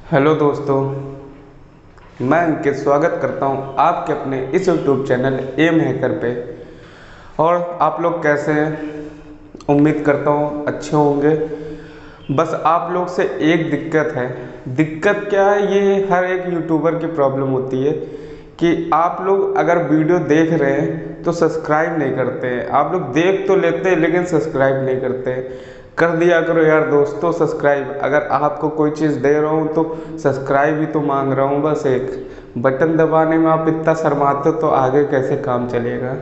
Hello दोस्तों, मैं अंकित स्वागत करता हूं आपके अपने इस यूट्यूब चैनल एम हैकर पे। और आप लोग कैसे हैं? उम्मीद करता हूं अच्छे होंगे। बस आप लोग से एक दिक्कत है। दिक्कत क्या है? ये हर एक यूट्यूबर की प्रॉब्लम होती है कि आप लोग अगर वीडियो देख रहे हैं तो सब्सक्राइब नहीं करते हैं। आप लोग देख तो लेते हैं लेकिन सब्सक्राइब नहीं करते हैं। कर दिया करो यार दोस्तों सब्सक्राइब। अगर आपको कोई चीज़ दे रहा हूँ तो सब्सक्राइब ही तो मांग रहा हूँ। बस एक बटन दबाने में आप इतना शर्माते हो तो आगे कैसे काम चलेगा?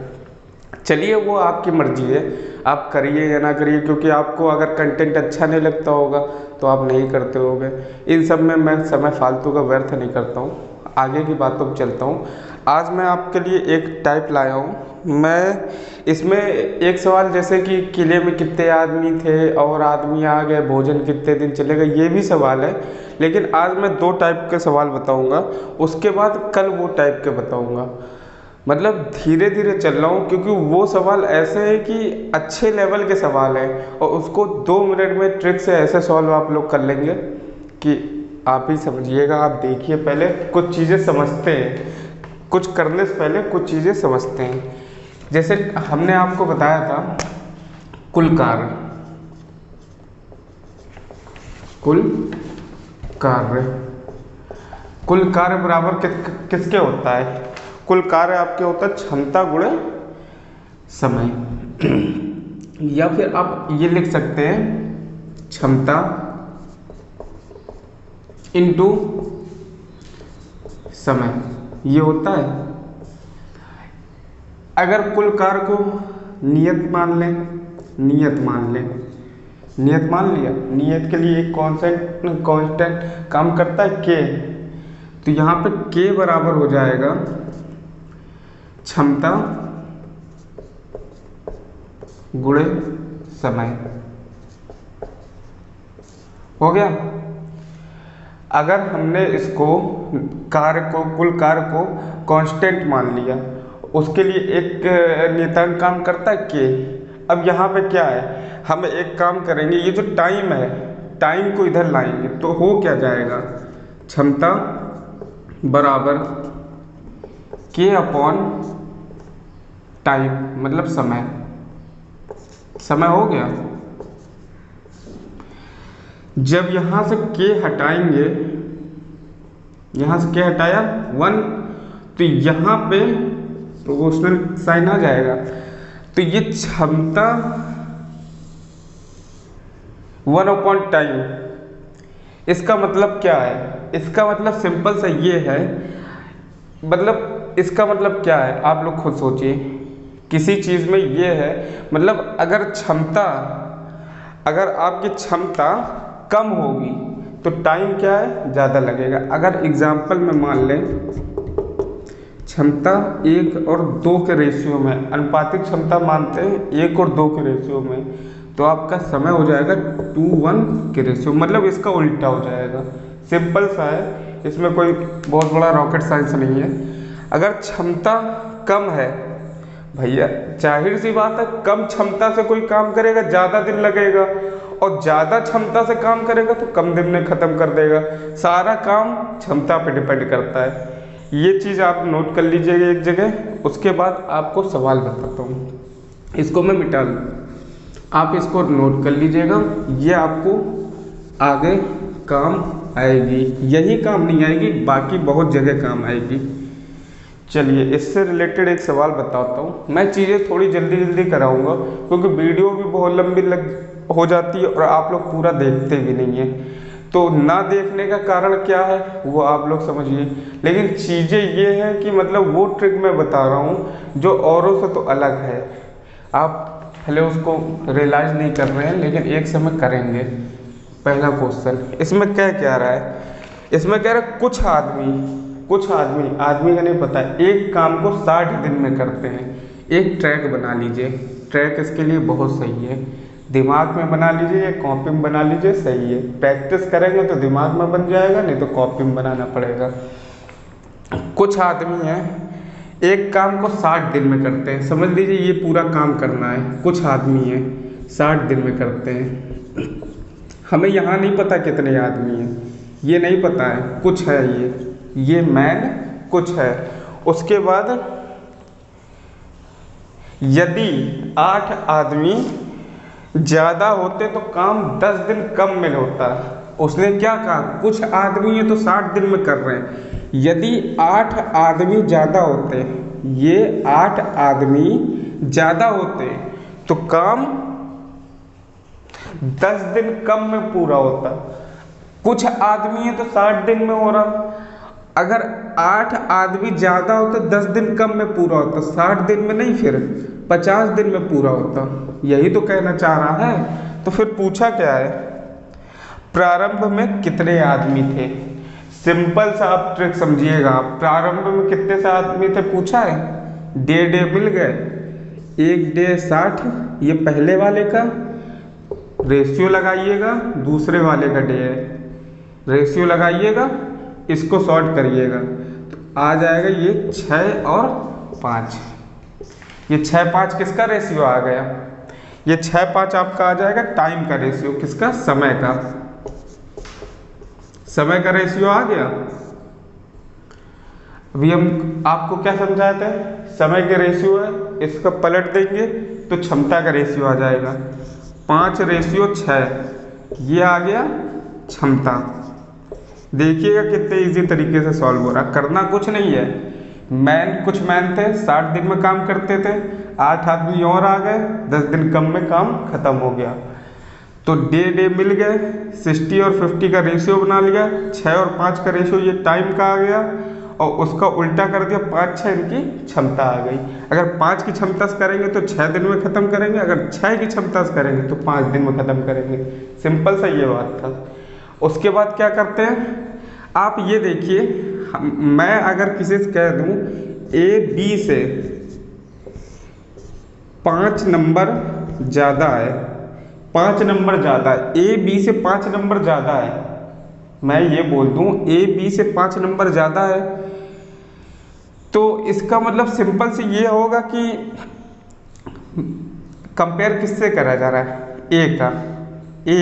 चलिए वो आपकी मर्जी है, आप करिए या ना करिए, क्योंकि आपको अगर कंटेंट अच्छा नहीं लगता होगा तो आप नहीं करते होगे। इन सब में मैं समय फालतू का व्यर्थ नहीं करता हूँ। आगे की बातों पर चलता हूँ। आज मैं आपके लिए एक टाइप लाया हूँ। मैं इसमें एक सवाल जैसे कि किले में कितने आदमी थे और आदमी आ गए, भोजन कितने दिन चलेगा, ये भी सवाल है। लेकिन आज मैं दो टाइप के सवाल बताऊंगा, उसके बाद कल वो टाइप के बताऊंगा। मतलब धीरे धीरे चल रहा हूँ क्योंकि वो सवाल ऐसे है कि अच्छे लेवल के सवाल हैं और उसको 2 मिनट में ट्रिक से ऐसे सॉल्व आप लोग कर लेंगे कि आप ही समझिएगा। आप देखिए, पहले कुछ चीज़ें समझते हैं, कुछ करने से पहले कुछ चीज़ें समझते हैं। जैसे हमने आपको बताया था कुल कार्य, कुल कार्य, कुल कार्य बराबर किसके होता है? कुल कार्य आपके होता है क्षमता गुणे समय। या फिर आप ये लिख सकते हैं क्षमता इनटू समय, ये होता है। अगर कुल कार्य को नियत मान लें, नियत मान लें, नियत मान लिया, नियत के लिए एक कांस्टेंट काम करता है के, तो यहाँ पे के बराबर हो जाएगा क्षमता गुणे समय। हो गया। अगर हमने इसको कार्य को, कुल कार्य को कांस्टेंट मान लिया, उसके लिए एक नियतांक काम करता है के। अब यहाँ पे क्या है, हम एक काम करेंगे, ये जो टाइम है, टाइम को इधर लाएंगे तो हो क्या जाएगा? क्षमता बराबर के अपॉन टाइम, मतलब समय। समय हो गया। जब यहां से के हटाएंगे, यहां से के हटाया 1, तो यहां पे प्रोपोर्शनल साइन आ जाएगा। तो ये क्षमता 1/टाइम, इसका मतलब क्या है? इसका मतलब सिंपल सा ये है, मतलब इसका मतलब क्या है आप लोग खुद सोचिए। किसी चीज़ में ये है, मतलब अगर क्षमता, अगर आपकी क्षमता कम होगी तो टाइम क्या है? ज़्यादा लगेगा। अगर एग्जाम्पल में मान लें क्षमता 1 और 2 के रेशियो में, अनुपातिक क्षमता मानते हैं 1 और 2 के रेशियो में, तो आपका समय हो जाएगा 2:1 के रेशियो, मतलब इसका उल्टा हो जाएगा। सिंपल सा है, इसमें कोई बहुत बड़ा रॉकेट साइंस नहीं है। अगर क्षमता कम है भैया, जाहिर सी बात है, कम क्षमता से कोई काम करेगा ज़्यादा दिन लगेगा, और ज़्यादा क्षमता से काम करेगा तो कम दिन में ख़त्म कर देगा। सारा काम क्षमता पे डिपेंड करता है। ये चीज़ आप नोट कर लीजिएगा एक जगह। उसके बाद आपको सवाल बताता हूँ, इसको मैं मिटा लूँ, आप इसको नोट कर लीजिएगा। ये आपको आगे काम आएगी, यही काम नहीं आएगी, बाकी बहुत जगह काम आएगी। चलिए इससे रिलेटेड एक सवाल बताता हूँ। मैं चीज़ें थोड़ी जल्दी जल्दी कराऊंगा क्योंकि वीडियो भी बहुत लंबी हो जाती है और आप लोग पूरा देखते भी नहीं हैं। तो ना देखने का कारण क्या है वो आप लोग समझिए, लेकिन चीज़ें ये हैं कि मतलब वो ट्रिक मैं बता रहा हूँ जो औरों से तो अलग है। आप पहले उसको रियलाइज़ नहीं कर रहे हैं लेकिन एक समय करेंगे। पहला क्वेश्चन इसमें क्या रहा है? इसमें कह रहा है कुछ आदमी, आदमी का नहीं पता है, एक काम को 60 दिन में करते हैं। एक ट्रैक बना लीजिए, ट्रैक इसके लिए बहुत सही है। दिमाग में बना लीजिए या कॉपी में बना लीजिए, सही है। प्रैक्टिस करेंगे तो दिमाग में बन जाएगा, नहीं तो कॉपी में बनाना पड़ेगा। कुछ आदमी हैं एक काम को 60 दिन में करते हैं, समझ लीजिए ये पूरा काम करना है। कुछ आदमी हैं 60 दिन में करते हैं। हमें यहाँ नहीं पता कितने आदमी हैं, ये नहीं पता है, कुछ है ये मैन कुछ है। उसके बाद यदि 8 आदमी ज़्यादा होते तो काम 10 दिन कम में होता। उसने क्या कहा, कुछ आदमी है तो 60 दिन में कर रहे हैं। यदि 8 आदमी ज़्यादा होते, ये 8 आदमी ज़्यादा होते तो काम 10 दिन कम में पूरा होता। कुछ आदमी है तो 60 दिन में हो रहा। अगर 8 आदमी ज़्यादा होते 10 दिन कम में पूरा होता, 60 दिन में नहीं, फिर 50 दिन में पूरा होता। यही तो कहना चाह रहा है। तो फिर पूछा क्या है, प्रारंभ में कितने आदमी थे। सिंपल सा आप ट्रिक समझिएगा। प्रारंभ में कितने से आदमी थे पूछा है, डे मिल गए, 1 डे 60, ये पहले वाले का रेशियो लगाइएगा, दूसरे वाले का डे है, रेशियो लगाइएगा, इसको सॉर्ट करिएगा तो आ जाएगा ये 6 और 5। ये 6 5 किसका रेशियो आ गया, ये 6 5 आपका आ जाएगा टाइम का रेशियो, किसका, समय का, समय का रेशियो आ गया। अभी हम आपको क्या समझाए थे, समय के रेशियो है, इसका पलट देंगे तो क्षमता का रेशियो आ जाएगा। 5:6 ये आ गया क्षमता। देखिएगा कितने इजी तरीके से सॉल्व हो रहा, करना कुछ नहीं है। कुछ मैन थे 60 दिन में काम करते थे, 8 आदमी और आ गए, 10 दिन कम में काम खत्म हो गया। तो डे मिल गए, 60 और 50 का रेशियो बना लिया, 6 और 5 का रेशियो ये टाइम का आ गया, और उसका उल्टा कर दिया, 5 6 इनकी क्षमता आ गई। अगर 5 की क्षमता से करेंगे तो 6 दिन में ख़त्म करेंगे, अगर 6 की क्षमता से करेंगे तो 5 दिन में ख़त्म करेंगे। सिंपल सा ये बात था। उसके बाद क्या करते हैं, आप ये देखिए, मैं अगर किसी से कह दूँ AB से 5 नंबर ज़्यादा है, 5 नंबर ज़्यादा है, AB से 5 नंबर ज़्यादा है, मैं ये बोल दूँ AB से 5 नंबर ज़्यादा है, तो इसका मतलब सिंपल से ये होगा कि कंपेयर किससे करा जा रहा है, A का, A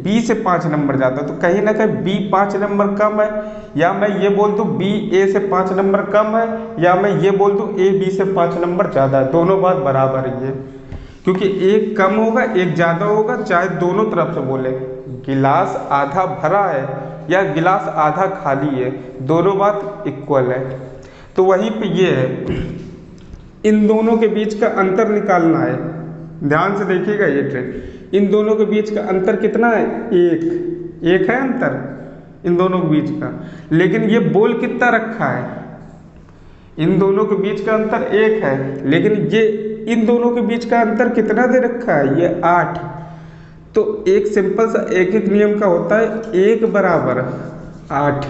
B से 5 नंबर ज़्यादा, तो कहीं ना कहीं B 5 नंबर कम है, या मैं ये बोल दूँ B A से 5 नंबर कम है, या मैं ये बोल दूँ A B से 5 नंबर ज़्यादा है। दोनों बात बराबर ही है, क्योंकि एक कम होगा एक ज़्यादा होगा, चाहे दोनों तरफ से बोले, गिलास आधा भरा है या गिलास आधा खाली है, दोनों बात इक्वल है। तो वहीं पे ये है, इन दोनों के बीच का अंतर निकालना है। ध्यान से देखिएगा ये ट्रिक, इन दोनों के बीच का अंतर कितना है, एक है अंतर इन दोनों के बीच का, लेकिन ये बोल कितना रखा है, इन दोनों के बीच का अंतर 1 है, लेकिन ये इन दोनों के बीच का अंतर कितना दे रखा है, ये 8। तो एक सिंपल सा एक नियम का होता है, 1 बराबर 8,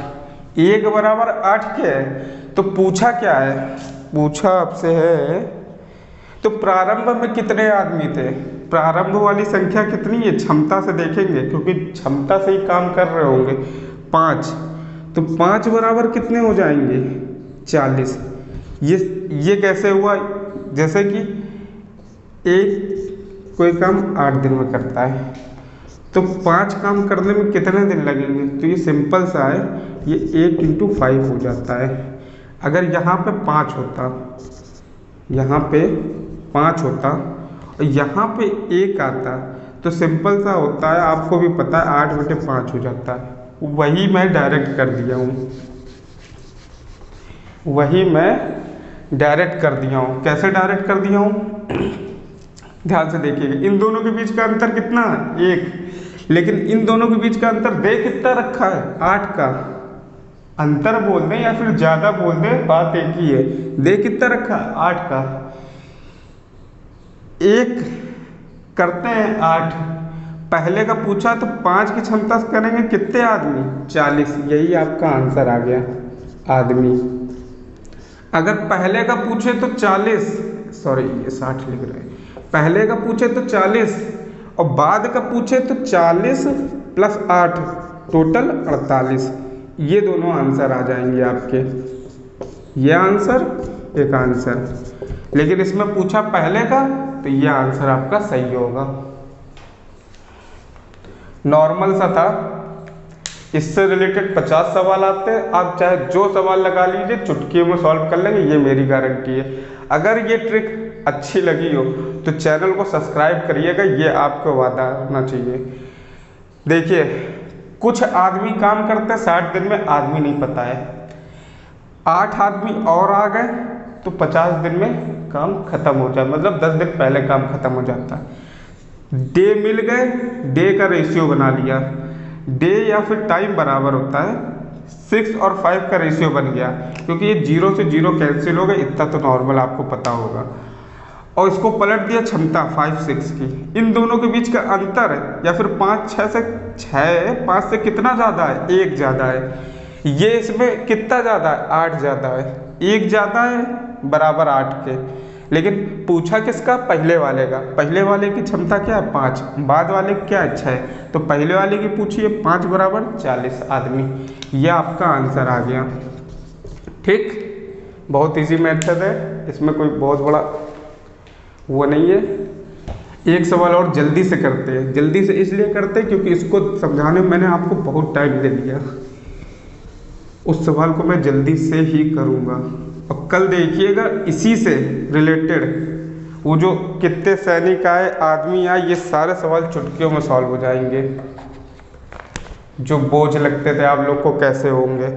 1 बराबर 8 क्या है। तो पूछा क्या है, पूछा आपसे है, तो प्रारंभ में कितने आदमी थे, प्रारंभ वाली संख्या कितनी है, क्षमता से देखेंगे, क्योंकि क्षमता से ही काम कर रहे होंगे, 5। तो 5 बराबर कितने हो जाएंगे, 40। ये कैसे हुआ, जैसे कि एक कोई काम 8 दिन में करता है, तो 5 काम करने में कितने दिन लगेंगे, तो ये सिंपल सा है, ये 8 × 5 हो जाता है। अगर यहाँ पे 5 होता, यहाँ पे 5 होता और यहाँ पे 1 आता, तो सिंपल सा होता है, आपको भी पता है, 8/5 हो जाता है। वही मैं डायरेक्ट कर दिया हूँ, वही मैं डायरेक्ट कर दिया हूँ। कैसे डायरेक्ट कर दिया हूँ, ध्यान से देखिएगा, इन दोनों के बीच का अंतर कितना है, 1, लेकिन इन दोनों के बीच का अंतर दे कितना रखा है, 8 का। अंतर बोल दें या फिर ज़्यादा बोल दें, बात एक ही है, दे कितना रखा है, 8 का। 1 करते हैं 8, पहले का पूछा तो 5 की क्षमता से करेंगे कितने आदमी, 40, यही आपका आंसर आ गया, आदमी। अगर पहले का पूछे तो 40, सॉरी ये 60 लिख रहे हैं, पहले का पूछे तो 40 और बाद का पूछे तो 40 + 8 टोटल 48, ये दोनों आंसर आ जाएंगे आपके, ये आंसर एक आंसर। लेकिन इसमें पूछा पहले का तो ये आंसर आपका सही होगा, नॉर्मल सा था। इससे रिलेटेड 50 सवाल आते हैं, आप चाहे जो सवाल लगा लीजिए, चुटकियों में सॉल्व कर लेंगे, ये मेरी गारंटी है। अगर ये ट्रिक अच्छी लगी हो तो चैनल को सब्सक्राइब करिएगा, ये आपको वादा होना चाहिए। देखिए, कुछ आदमी काम करते हैं 60 दिन में, आदमी नहीं पता है। 8 आदमी और आ गए तो 50 दिन में काम खत्म हो जाए, मतलब 10 दिन पहले काम खत्म हो जाता है। डे मिल गए, डे का रेशियो बना लिया, डे या फिर टाइम बराबर होता है 6 और 5 का रेशियो बन गया, क्योंकि ये 0 से 0 कैंसिल हो गए, इतना तो नॉर्मल आपको पता होगा। और इसको पलट दिया क्षमता 5 6 की, इन दोनों के बीच का अंतर या फिर 5 6 से 5 से कितना ज़्यादा है, 1 ज़्यादा है। ये इसमें कितना ज़्यादा है, 8 ज़्यादा है, 1 ज़्यादा है बराबर 8 के। लेकिन पूछा किसका, पहले वाले का। पहले वाले की क्षमता क्या है, 5, बाद वाले की क्या है, 6, तो पहले वाले की पूछिए 5 बराबर 40 आदमी। यह आपका आंसर आ गया। ठीक, बहुत इजी मेथड है, इसमें कोई बहुत बड़ा वो नहीं है। एक सवाल और जल्दी से करते हैं, जल्दी से इसलिए करते हैं क्योंकि इसको समझाने में मैंने आपको बहुत टाइम ले लिया। उस सवाल को मैं जल्दी से ही करूँगा। और कल देखिएगा इसी से रिलेटेड वो जो कितने सैनिक आए, आदमी आए, ये सारे सवाल चुटकियों में सॉल्व हो जाएंगे। जो बोझ लगते थे आप लोग को कैसे होंगे।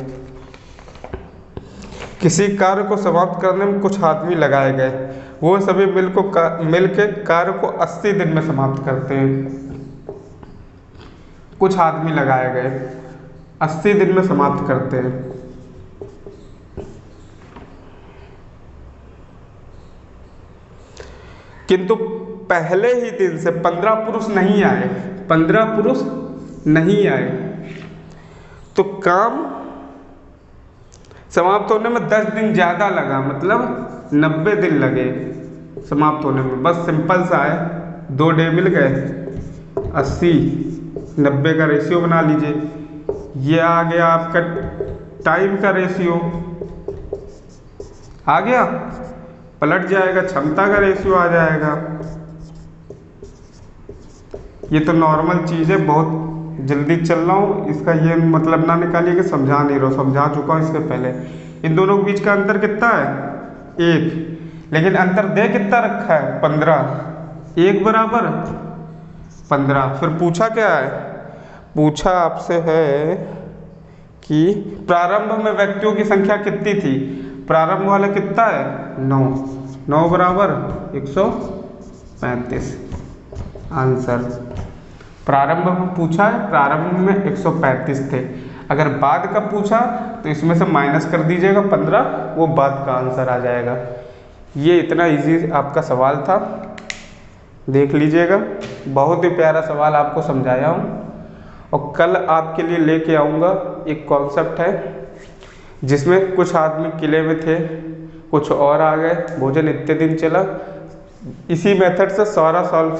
किसी कार्य को समाप्त करने में कुछ आदमी लगाए गए, वो सभी मिल के कार्य को 80 दिन में समाप्त करते हैं। कुछ आदमी लगाए गए, 80 दिन में समाप्त करते हैं। किंतु पहले ही दिन से 15 पुरुष नहीं आए, 15 पुरुष नहीं आए, तो काम समाप्त होने में 10 दिन ज़्यादा लगा, मतलब 90 दिन लगे समाप्त होने में। बस सिंपल सा है, 2 डे मिल गए, 80 90 का रेशियो बना लीजिए। ये आ गया आपका टाइम का रेशियो, आ गया, पलट जाएगा, क्षमता का रेशियो आ जाएगा। ये तो नॉर्मल चीज़ है, बहुत जल्दी चल रहा हूँ, इसका ये मतलब ना निकालिए कि समझा नहीं रहा हूँ, समझा चुका हूँ इसके पहले। इन दोनों के बीच का अंतर कितना है, 1, लेकिन अंतर दे कितना रखा है, 15, 1 बराबर 15। फिर पूछा क्या है, पूछा आपसे है कि प्रारंभ में व्यक्तियों की संख्या कितनी थी। प्रारंभ वाला कितना है, 9, 9 बराबर 135 आंसर। प्रारंभ में पूछा है, प्रारंभ में 135 थे। अगर बाद का पूछा तो इसमें से माइनस कर दीजिएगा 15, वो बाद का आंसर आ जाएगा। ये इतना इजी आपका सवाल था, देख लीजिएगा, बहुत ही प्यारा सवाल आपको समझाया हूँ। और कल आपके लिए लेके आऊँगा एक कॉन्सेप्ट है जिसमें कुछ आदमी किले में थे, कुछ और आ गए, भोजन इतने दिन चला। इसी मेथड से सारा सॉल्व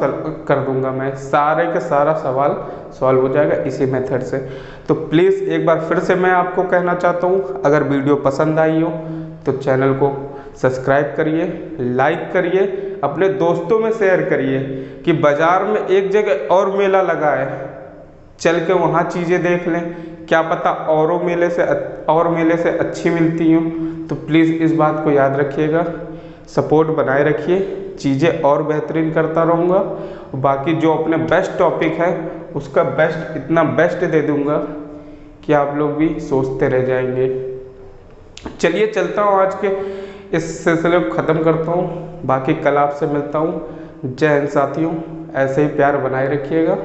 कर दूंगा मैं, सारे के सारा सवाल सॉल्व हो जाएगा इसी मेथड से। तो प्लीज़ एक बार फिर से मैं आपको कहना चाहता हूँ, अगर वीडियो पसंद आई हो तो चैनल को सब्सक्राइब करिए, लाइक करिए, अपने दोस्तों में शेयर करिए कि बाज़ार में एक जगह और मेला लगा है, चल के वहाँ चीज़ें देख लें, क्या पता और मेले से अच्छी मिलती हूँ। तो प्लीज़ इस बात को याद रखिएगा, सपोर्ट बनाए रखिए, चीज़ें और बेहतरीन करता रहूँगा। बाकी जो अपने बेस्ट टॉपिक है उसका बेस्ट, इतना बेस्ट दे दूँगा कि आप लोग भी सोचते रह जाएंगे। चलिए चलता हूँ, आज के इस सिलसिले को ख़त्म करता हूँ, बाकी कल आपसे मिलता हूँ। जय हिंद साथियों, ऐसे ही प्यार बनाए रखिएगा।